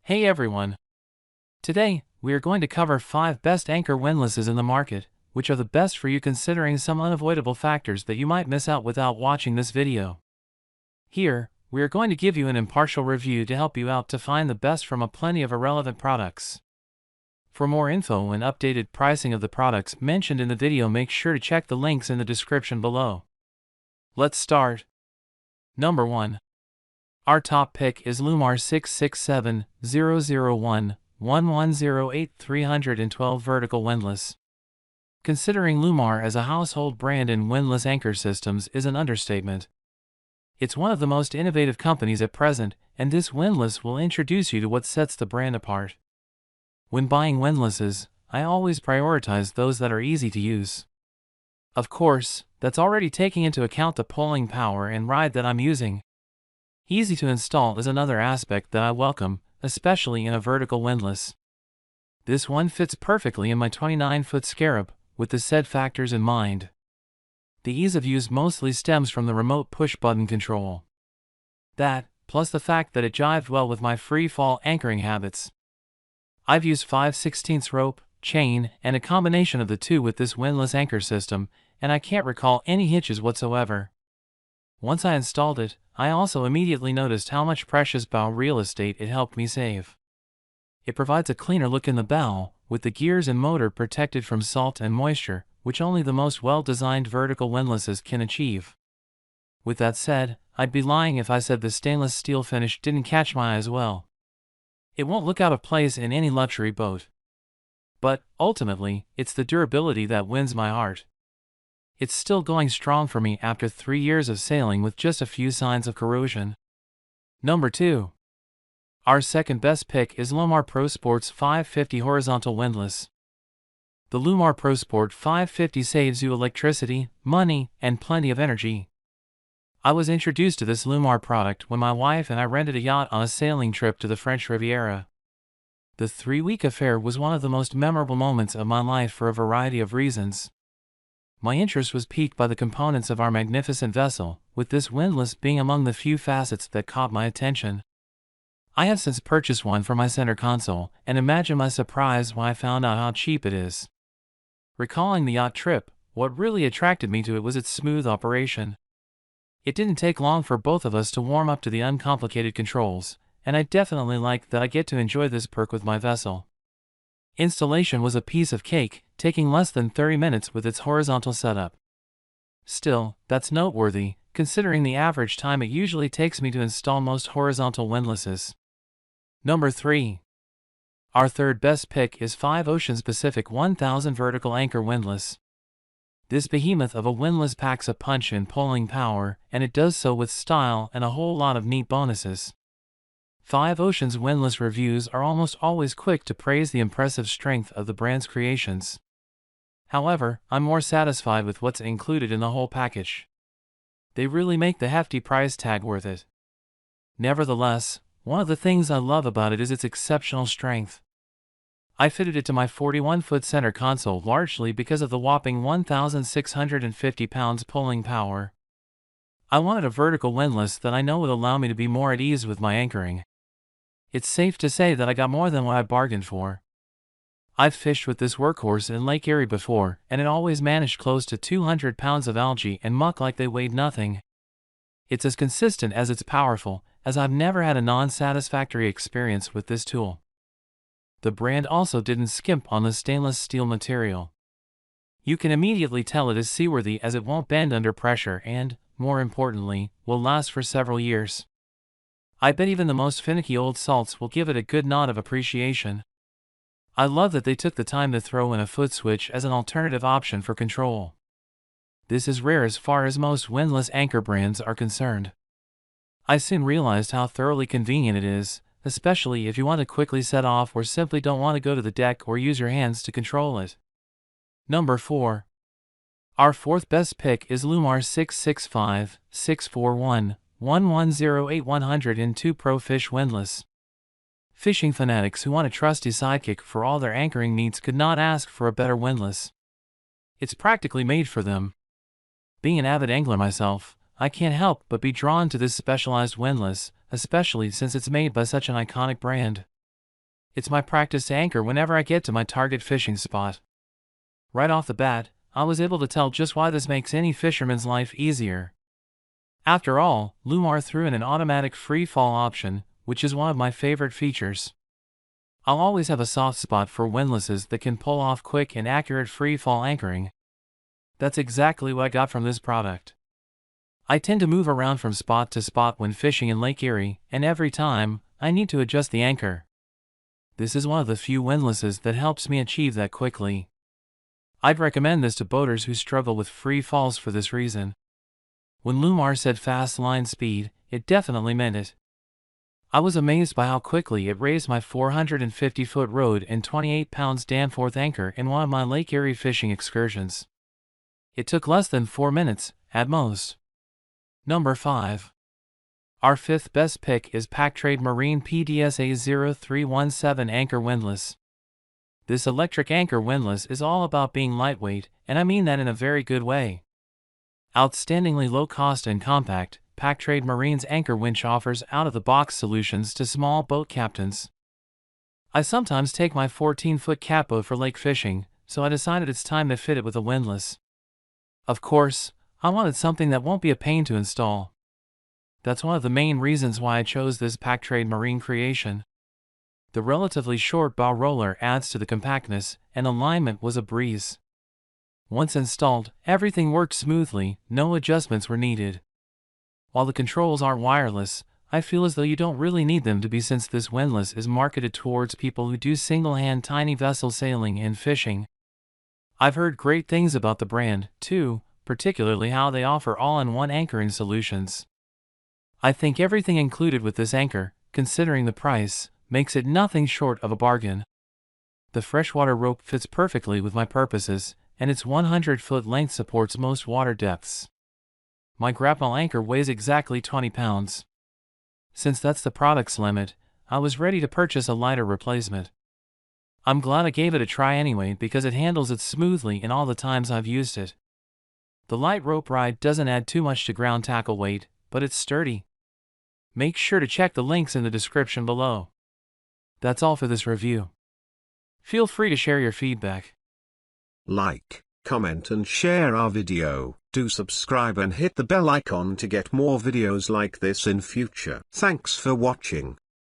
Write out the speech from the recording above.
Hey everyone! Today, we are going to cover 5 best anchor windlasses in the market, which are the best for you considering some unavoidable factors that you might miss out without watching this video. Here, we are going to give you an impartial review to help you out to find the best from a plenty of irrelevant products. For more info and updated pricing of the products mentioned in the video, make sure to check the links in the description below. Let's start. Number 1. Our top pick is LEWMAR 667-001-1108 312 Vertical Windlass. Considering LEWMAR as a household brand in windlass anchor systems is an understatement. It's one of the most innovative companies at present, and this windlass will introduce you to what sets the brand apart. When buying windlasses, I always prioritize those that are easy to use. Of course, that's already taking into account the pulling power and ride that I'm using. Easy to install is another aspect that I welcome, especially in a vertical windlass. This one fits perfectly in my 29-foot scarab, with the said factors in mind. The ease of use mostly stems from the remote push-button control. That, plus the fact that it jived well with my free-fall anchoring habits. I've used 5/16 rope, chain, and a combination of the two with this windlass anchor system, and I can't recall any hitches whatsoever. Once I installed it, I also immediately noticed how much precious bow real estate it helped me save. It provides a cleaner look in the bow, with the gears and motor protected from salt and moisture, which only the most well-designed vertical windlasses can achieve. With that said, I'd be lying if I said the stainless steel finish didn't catch my eye as well. It won't look out of place in any luxury boat. But, ultimately, it's the durability that wins my heart. It's still going strong for me after 3 years of sailing with just a few signs of corrosion. Number 2. Our second best pick is LEWMAR ProSport's 550 Horizontal Windlass. The LEWMAR ProSport 550 saves you electricity, money, and plenty of energy. I was introduced to this LEWMAR product when my wife and I rented a yacht on a sailing trip to the French Riviera. The 3-week affair was one of the most memorable moments of my life for a variety of reasons. My interest was piqued by the components of our magnificent vessel, with this windlass being among the few facets that caught my attention. I have since purchased one for my center console, and imagine my surprise when I found out how cheap it is. Recalling the yacht trip, what really attracted me to it was its smooth operation. It didn't take long for both of us to warm up to the uncomplicated controls, and I definitely like that I get to enjoy this perk with my vessel. Installation was a piece of cake, taking less than 30 minutes with its horizontal setup. Still, that's noteworthy, considering the average time it usually takes me to install most horizontal windlasses. Number 3. Our third best pick is 5 Oceans Pacific 1000 Vertical Anchor Windlass. This behemoth of a windlass packs a punch in pulling power, and it does so with style and a whole lot of neat bonuses. 5 Oceans windlass reviews are almost always quick to praise the impressive strength of the brand's creations. However, I'm more satisfied with what's included in the whole package. They really make the hefty price tag worth it. Nevertheless, one of the things I love about it is its exceptional strength. I fitted it to my 41-foot center console largely because of the whopping 1,650 pounds pulling power. I wanted a vertical windlass that I know would allow me to be more at ease with my anchoring. It's safe to say that I got more than what I bargained for. I've fished with this workhorse in Lake Erie before, and it always managed close to 200 pounds of algae and muck like they weighed nothing. It's as consistent as it's powerful, as I've never had a non-satisfactory experience with this tool. The brand also didn't skimp on the stainless steel material. You can immediately tell it is seaworthy as it won't bend under pressure and, more importantly, will last for several years. I bet even the most finicky old salts will give it a good nod of appreciation. I love that they took the time to throw in a foot switch as an alternative option for control. This is rare as far as most windlass anchor brands are concerned. I soon realized how thoroughly convenient it is, especially if you want to quickly set off or simply don't want to go to the deck or use your hands to control it. Number 4. Our fourth best pick is LEWMAR 665-641-1108 Pro Fish Windlass. Fishing fanatics who want a trusty sidekick for all their anchoring needs could not ask for a better windlass. It's practically made for them. Being an avid angler myself, I can't help but be drawn to this specialized windlass, especially since it's made by such an iconic brand. It's my practice anchor whenever I get to my target fishing spot. Right off the bat, I was able to tell just why this makes any fisherman's life easier. After all, LEWMAR threw in an automatic free fall option, which is one of my favorite features. I'll always have a soft spot for windlasses that can pull off quick and accurate free fall anchoring. That's exactly what I got from this product. I tend to move around from spot to spot when fishing in Lake Erie, and every time, I need to adjust the anchor. This is one of the few windlasses that helps me achieve that quickly. I'd recommend this to boaters who struggle with free falls for this reason. When LEWMAR said fast line speed, it definitely meant it. I was amazed by how quickly it raised my 450-foot rode and 28-pound Danforth anchor in one of my Lake Erie fishing excursions. It took less than 4 minutes, at most. Number 5. Our fifth best pick is Pactrade Marine PDSA 0317 Anchor Windlass. This electric anchor windlass is all about being lightweight, and I mean that in a very good way. Outstandingly low cost and compact, Pactrade Marine's anchor winch offers out-of-the-box solutions to small boat captains. I sometimes take my 14-foot catboat for lake fishing, so I decided it's time to fit it with a windlass. Of course, I wanted something that won't be a pain to install. That's one of the main reasons why I chose this Pactrade Marine creation. The relatively short bow roller adds to the compactness, and alignment was a breeze. Once installed, everything worked smoothly, no adjustments were needed. While the controls aren't wireless, I feel as though you don't really need them to be, since this windlass is marketed towards people who do single-hand tiny vessel sailing and fishing. I've heard great things about the brand, too, particularly how they offer all-in-one anchoring solutions. I think everything included with this anchor, considering the price, makes it nothing short of a bargain. The freshwater rope fits perfectly with my purposes, and its 100-foot length supports most water depths. My grapnel anchor weighs exactly 20 pounds. Since that's the product's limit, I was ready to purchase a lighter replacement. I'm glad I gave it a try anyway, because it handles it smoothly in all the times I've used it. The light rope ride doesn't add too much to ground tackle weight, but it's sturdy. Make sure to check the links in the description below. That's all for this review. Feel free to share your feedback. Like, comment and share our video. Do subscribe and hit the bell icon to get more videos like this in future. Thanks for watching.